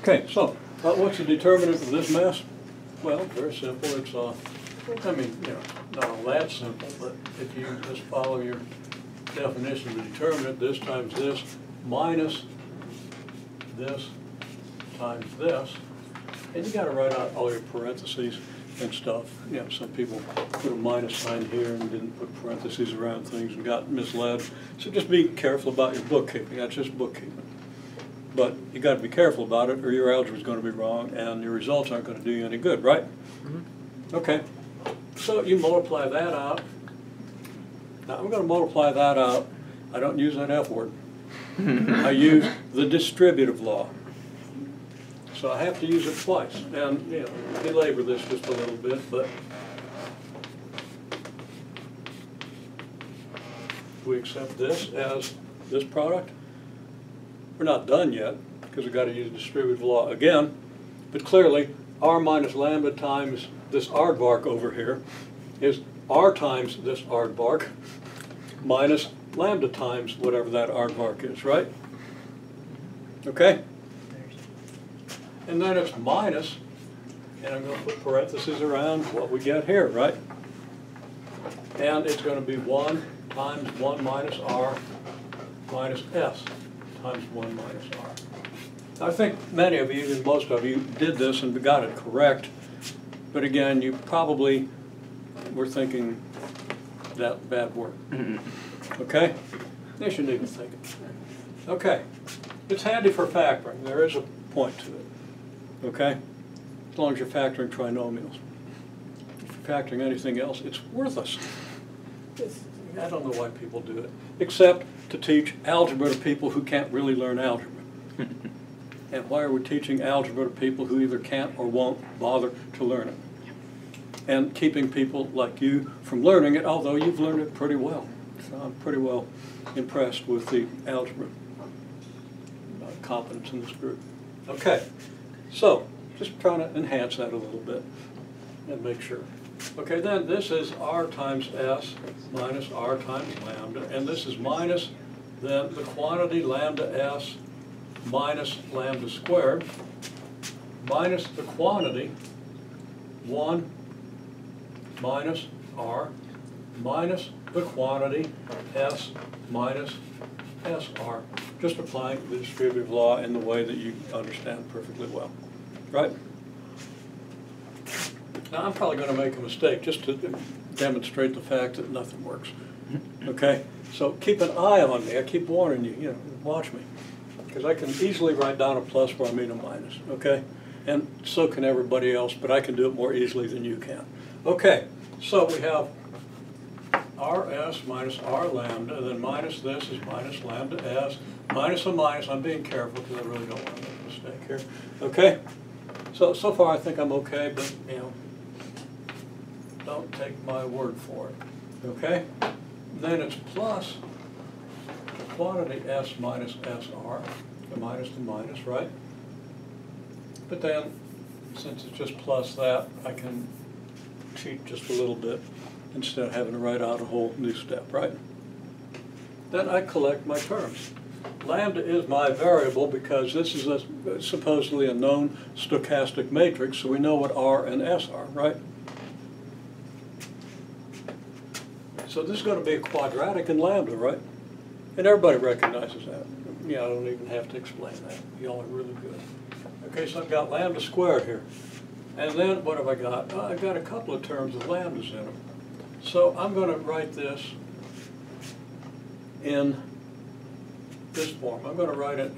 Okay, so what's the determinant of this mess? Well, very simple. It's I mean, you know, not all that simple, but if you just follow your definition of the determinant, this times this minus this times this, and you got to write out all your parentheses and stuff. You know, some people put a minus sign here and didn't put parentheses around things and got misled. So just be careful about your bookkeeping. That's just bookkeeping. But you got to be careful about it, or your algebra is going to be wrong, and your results aren't going to do you any good, right? Mm-hmm. Okay. So you multiply that out. Now I'm going to multiply that out. I don't use that F word. I use the distributive law. So I have to use it twice. And, you know, belabor this just a little bit, but we accept this as this product. We're not done yet, because we've got to use distributive law again. But clearly, r minus lambda times this aardvark over here is r times this aardvark minus lambda times whatever that aardvark is, right? Okay? And then it's minus, and I'm going to put parentheses around what we get here, right? And it's going to be 1 times 1 minus r minus s times 1 minus r. I think many of you, even most of you, did this and got it correct. But again, you probably were thinking that bad word. Okay? You shouldn't even think it. Okay. It's handy for factoring. There is a point to it. Okay? As long as you're factoring trinomials. If you're factoring anything else, it's worthless. I don't know why people do it, except to teach algebra to people who can't really learn algebra. And why are we teaching algebra to people who either can't or won't bother to learn it? And keeping people like you from learning it, although you've learned it pretty well. So I'm pretty well impressed with the algebra competence in this group. Okay, so just trying to enhance that a little bit and make sure. Okay, then this is r times s minus r times lambda, and this is minus then the quantity lambda s minus lambda squared minus the quantity 1 minus r minus the quantity s minus sr. Just applying the distributive law in the way that you understand perfectly well, right? Now I'm probably going to make a mistake just to demonstrate the fact that nothing works. Okay? So keep an eye on me. I keep warning you, you know, watch me. Because I can easily write down a plus where I mean a minus. Okay? And so can everybody else, but I can do it more easily than you can. Okay, so we have rs minus r lambda, and then minus this is minus lambda s, minus a minus. I'm being careful because I really don't want to make a mistake here. Okay? So far I think I'm okay, but, you know, don't take my word for it. Okay? And then it's plus the quantity s minus sr, the minus to minus, right? But then, since it's just plus that, I can cheat just a little bit instead of having to write out a whole new step, right? Then I collect my terms. Lambda is my variable because this is supposedly a known stochastic matrix, so we know what r and s are, right? So this is going to be a quadratic in lambda, right? And everybody recognizes that. Yeah, I don't even have to explain that. Y'all are really good. Okay, so I've got lambda squared here. And then what have I got? I've got a couple of terms with lambdas in them. So I'm going to write this in this form. I'm going to write it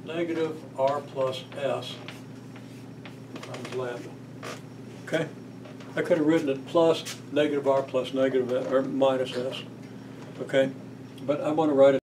negative r plus s times lambda. Okay? I could have written it plus negative r plus negative or minus s. Okay? But I want to write it